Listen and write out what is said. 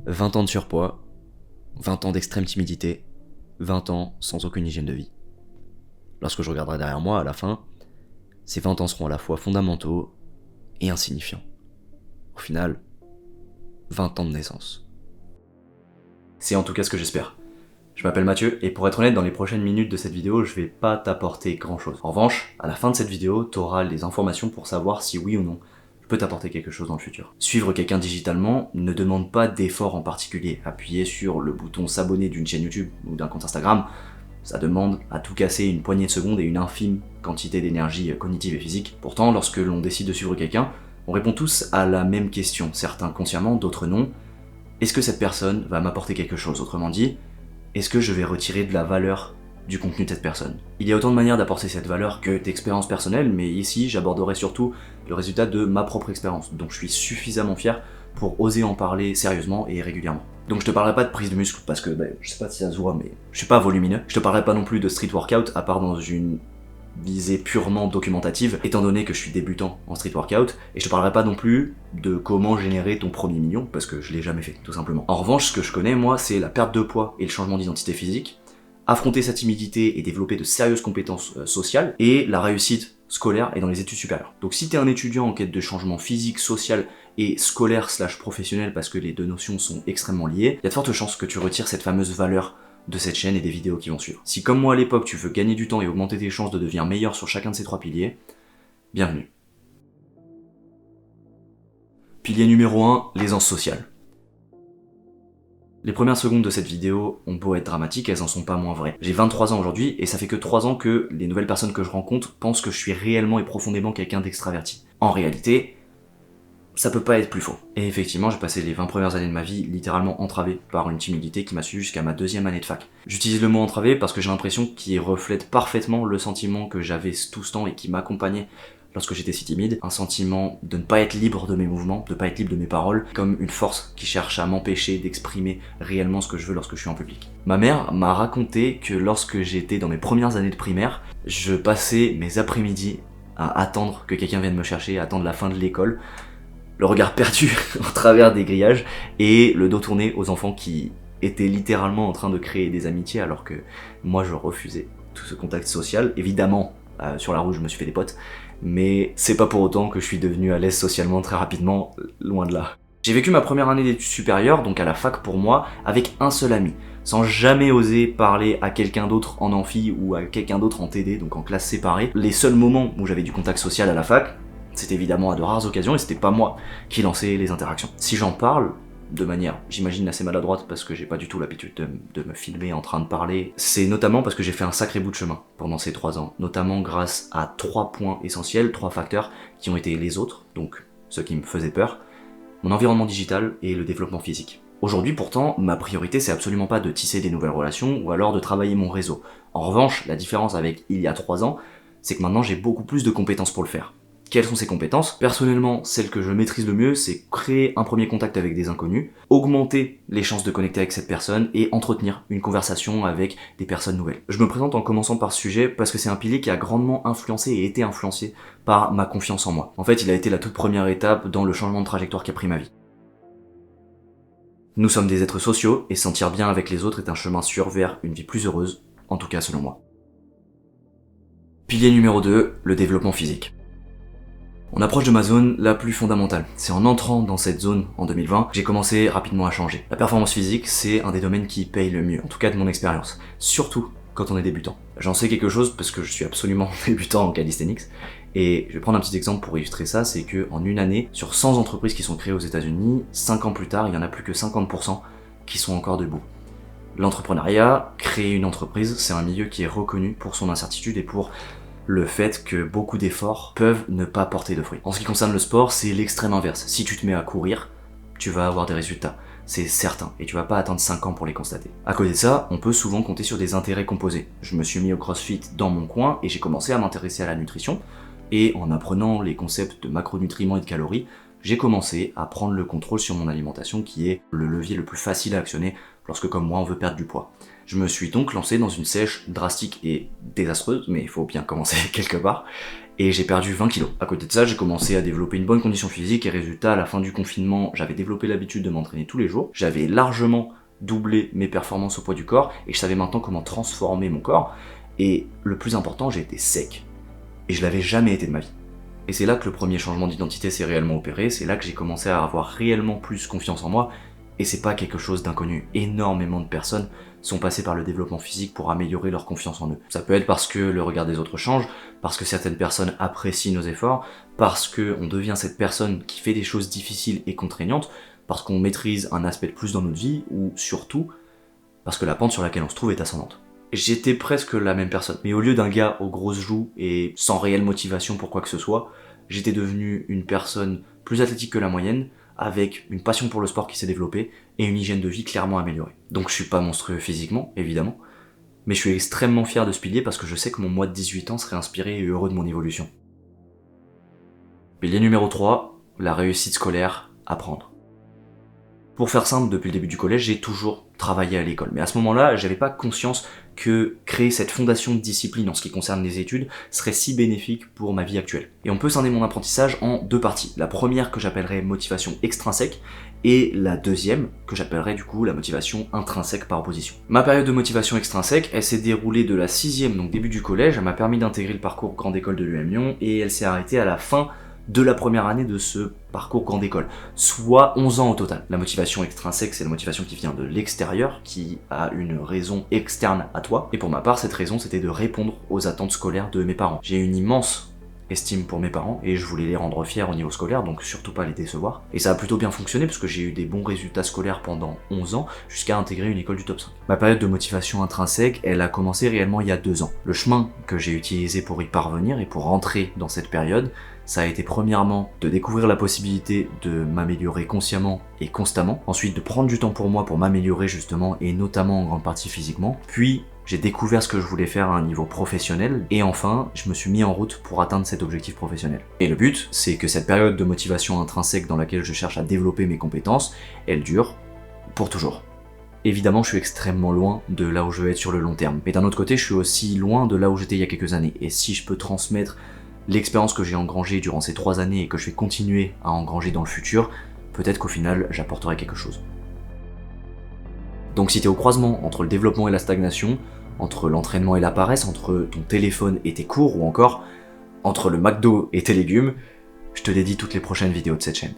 20 ans de surpoids, 20 ans d'extrême timidité, 20 ans sans aucune hygiène de vie. Lorsque je regarderai derrière moi, à la fin, ces 20 ans seront à la fois fondamentaux et insignifiants. Au final, 20 ans de naissance. C'est en tout cas ce que j'espère. Je m'appelle Mathieu, et pour être honnête, dans les prochaines minutes de cette vidéo, je vais pas t'apporter grand chose. En revanche, à la fin de cette vidéo, t'auras les informations pour savoir si oui ou non je peux t'apporter quelque chose dans le futur. Suivre quelqu'un digitalement ne demande pas d'effort en particulier. Appuyer sur le bouton s'abonner d'une chaîne YouTube ou d'un compte Instagram, ça demande à tout casser une poignée de secondes et une infime quantité d'énergie cognitive et physique. Pourtant, lorsque l'on décide de suivre quelqu'un, on répond tous à la même question, certains consciemment, d'autres non. Est-ce que cette personne va m'apporter quelque chose? Autrement dit, est-ce que je vais retirer de la valeur du contenu de cette personne? Il y a autant de manières d'apporter cette valeur que d'expériences personnelles, mais ici j'aborderai surtout le résultat de ma propre expérience, donc je suis suffisamment fier pour oser en parler sérieusement et régulièrement. Donc je te parlerai pas de prise de muscle parce que je sais pas si ça se voit, mais je suis pas volumineux. Je te parlerai pas non plus de street workout, à part dans une visée purement documentative, étant donné que je suis débutant en street workout, et je te parlerai pas non plus de comment générer ton premier million, parce que je l'ai jamais fait, tout simplement. En revanche, ce que je connais, moi, c'est la perte de poids et le changement d'identité physique, affronter sa timidité et développer de sérieuses compétences sociales, et la réussite scolaire et dans les études supérieures. Donc si t'es un étudiant en quête de changement physique, social et scolaire / professionnel, parce que les deux notions sont extrêmement liées, il y a de fortes chances que tu retires cette fameuse valeur de cette chaîne et des vidéos qui vont suivre. Si comme moi à l'époque tu veux gagner du temps et augmenter tes chances de devenir meilleur sur chacun de ces trois piliers, bienvenue. Pilier numéro 1, l'aisance sociale. Les premières secondes de cette vidéo ont beau être dramatiques, elles en sont pas moins vraies. J'ai 23 ans aujourd'hui et ça fait que 3 ans que les nouvelles personnes que je rencontre pensent que je suis réellement et profondément quelqu'un d'extraverti. En réalité, ça peut pas être plus faux. Et effectivement, j'ai passé les 20 premières années de ma vie littéralement entravé par une timidité qui m'a suivi jusqu'à ma 2e année de fac. J'utilise le mot entravé parce que j'ai l'impression qu'il reflète parfaitement le sentiment que j'avais tout ce temps et qui m'accompagnait lorsque j'étais si timide, un sentiment de ne pas être libre de mes mouvements, de pas être libre de mes paroles, comme une force qui cherche à m'empêcher d'exprimer réellement ce que je veux lorsque je suis en public. Ma mère m'a raconté que lorsque j'étais dans mes premières années de primaire, je passais mes après-midi à attendre que quelqu'un vienne me chercher, à attendre la fin de l'école, le regard perdu au travers des grillages et le dos tourné aux enfants qui étaient littéralement en train de créer des amitiés alors que moi je refusais tout ce contact social. Évidemment, sur la route je me suis fait des potes, mais c'est pas pour autant que je suis devenu à l'aise socialement très rapidement, loin de là. J'ai vécu ma première année d'études supérieures, donc à la fac pour moi, avec un seul ami, sans jamais oser parler à quelqu'un d'autre en amphi ou à quelqu'un d'autre en TD, donc en classe séparée. Les seuls moments où j'avais du contact social à la fac, c'était évidemment à de rares occasions et c'était pas moi qui lançais les interactions. Si j'en parle, de manière, j'imagine, assez maladroite parce que j'ai pas du tout l'habitude de me filmer en train de parler, c'est notamment parce que j'ai fait un sacré bout de chemin pendant ces 3 ans, notamment grâce à 3 points essentiels, 3 facteurs qui ont été les autres, donc ceux qui me faisaient peur, mon environnement digital et le développement physique. Aujourd'hui pourtant, ma priorité c'est absolument pas de tisser des nouvelles relations ou alors de travailler mon réseau. En revanche, la différence avec il y a 3 ans, c'est que maintenant j'ai beaucoup plus de compétences pour le faire. Quelles sont ces compétences? Personnellement, celle que je maîtrise le mieux, c'est créer un premier contact avec des inconnus, augmenter les chances de connecter avec cette personne et entretenir une conversation avec des personnes nouvelles. Je me présente en commençant par ce sujet parce que c'est un pilier qui a grandement influencé et été influencé par ma confiance en moi. En fait, il a été la toute première étape dans le changement de trajectoire qui a pris ma vie. Nous sommes des êtres sociaux et se sentir bien avec les autres est un chemin sûr vers une vie plus heureuse, en tout cas selon moi. Pilier numéro 2, le développement physique. On approche de ma zone la plus fondamentale. C'est en entrant dans cette zone en 2020 que j'ai commencé rapidement à changer. La performance physique, c'est un des domaines qui paye le mieux, en tout cas de mon expérience. Surtout quand on est débutant. J'en sais quelque chose parce que je suis absolument débutant en calisthenics. Et je vais prendre un petit exemple pour illustrer ça, c'est que en une année, sur 100 entreprises qui sont créées aux États-Unis, 5 ans plus tard, il y en a plus que 50% qui sont encore debout. L'entrepreneuriat, créer une entreprise, c'est un milieu qui est reconnu pour son incertitude et pour le fait que beaucoup d'efforts peuvent ne pas porter de fruits. En ce qui concerne le sport, c'est l'extrême inverse. Si tu te mets à courir, tu vas avoir des résultats. C'est certain, et tu vas pas attendre 5 ans pour les constater. À côté de ça, on peut souvent compter sur des intérêts composés. Je me suis mis au CrossFit dans mon coin et j'ai commencé à m'intéresser à la nutrition, et en apprenant les concepts de macronutriments et de calories, j'ai commencé à prendre le contrôle sur mon alimentation qui est le levier le plus facile à actionner lorsque comme moi on veut perdre du poids. Je me suis donc lancé dans une sèche drastique et désastreuse, mais il faut bien commencer quelque part, et j'ai perdu 20 kilos. À côté de ça, j'ai commencé à développer une bonne condition physique et résultat, à la fin du confinement, j'avais développé l'habitude de m'entraîner tous les jours, j'avais largement doublé mes performances au poids du corps et je savais maintenant comment transformer mon corps, et le plus important, j'ai été sec. Et je l'avais jamais été de ma vie. Et c'est là que le premier changement d'identité s'est réellement opéré, c'est là que j'ai commencé à avoir réellement plus confiance en moi, et c'est pas quelque chose d'inconnu. Énormément de personnes sont passées par le développement physique pour améliorer leur confiance en eux. Ça peut être parce que le regard des autres change, parce que certaines personnes apprécient nos efforts, parce qu'on devient cette personne qui fait des choses difficiles et contraignantes, parce qu'on maîtrise un aspect de plus dans notre vie, ou surtout, parce que la pente sur laquelle on se trouve est ascendante. J'étais presque la même personne, mais au lieu d'un gars aux grosses joues et sans réelle motivation pour quoi que ce soit, j'étais devenu une personne plus athlétique que la moyenne, avec une passion pour le sport qui s'est développée et une hygiène de vie clairement améliorée. Donc je suis pas monstrueux physiquement, évidemment, mais je suis extrêmement fier de ce pilier parce que je sais que mon moi de 18 ans serait inspiré et heureux de mon évolution. Pilier numéro 3, la réussite scolaire, apprendre. Pour faire simple, depuis le début du collège, j'ai toujours travaillé à l'école. Mais à ce moment-là, j'avais pas conscience que créer cette fondation de discipline en ce qui concerne les études serait si bénéfique pour ma vie actuelle. Et on peut scinder mon apprentissage en deux parties. La première que j'appellerais motivation extrinsèque et la deuxième que j'appellerais du coup la motivation intrinsèque par opposition. Ma période de motivation extrinsèque, elle s'est déroulée de la 6e, donc début du collège, elle m'a permis d'intégrer le parcours grande école de l'UM Lyon et elle s'est arrêtée à la fin de la première année de ce parcours grande école, soit 11 ans au total. La motivation extrinsèque, c'est la motivation qui vient de l'extérieur, qui a une raison externe à toi, et pour ma part, cette raison, c'était de répondre aux attentes scolaires de mes parents. J'ai une immense estime pour mes parents, et je voulais les rendre fiers au niveau scolaire, donc surtout pas les décevoir. Et ça a plutôt bien fonctionné, parce que j'ai eu des bons résultats scolaires pendant 11 ans, jusqu'à intégrer une école du top 5. Ma période de motivation intrinsèque, elle a commencé réellement il y a 2 ans. Le chemin que j'ai utilisé pour y parvenir, et pour rentrer dans cette période, ça a été premièrement de découvrir la possibilité de m'améliorer consciemment et constamment, ensuite de prendre du temps pour moi pour m'améliorer justement et notamment en grande partie physiquement, puis j'ai découvert ce que je voulais faire à un niveau professionnel et enfin je me suis mis en route pour atteindre cet objectif professionnel. Et le but, c'est que cette période de motivation intrinsèque dans laquelle je cherche à développer mes compétences, elle dure pour toujours. Évidemment, je suis extrêmement loin de là où je veux être sur le long terme, mais d'un autre côté, je suis aussi loin de là où j'étais il y a quelques années, et si je peux transmettre l'expérience que j'ai engrangée durant ces 3 années et que je vais continuer à engranger dans le futur, peut-être qu'au final, j'apporterai quelque chose. Donc si t'es au croisement entre le développement et la stagnation, entre l'entraînement et la paresse, entre ton téléphone et tes cours, ou encore entre le McDo et tes légumes, je te dédie toutes les prochaines vidéos de cette chaîne.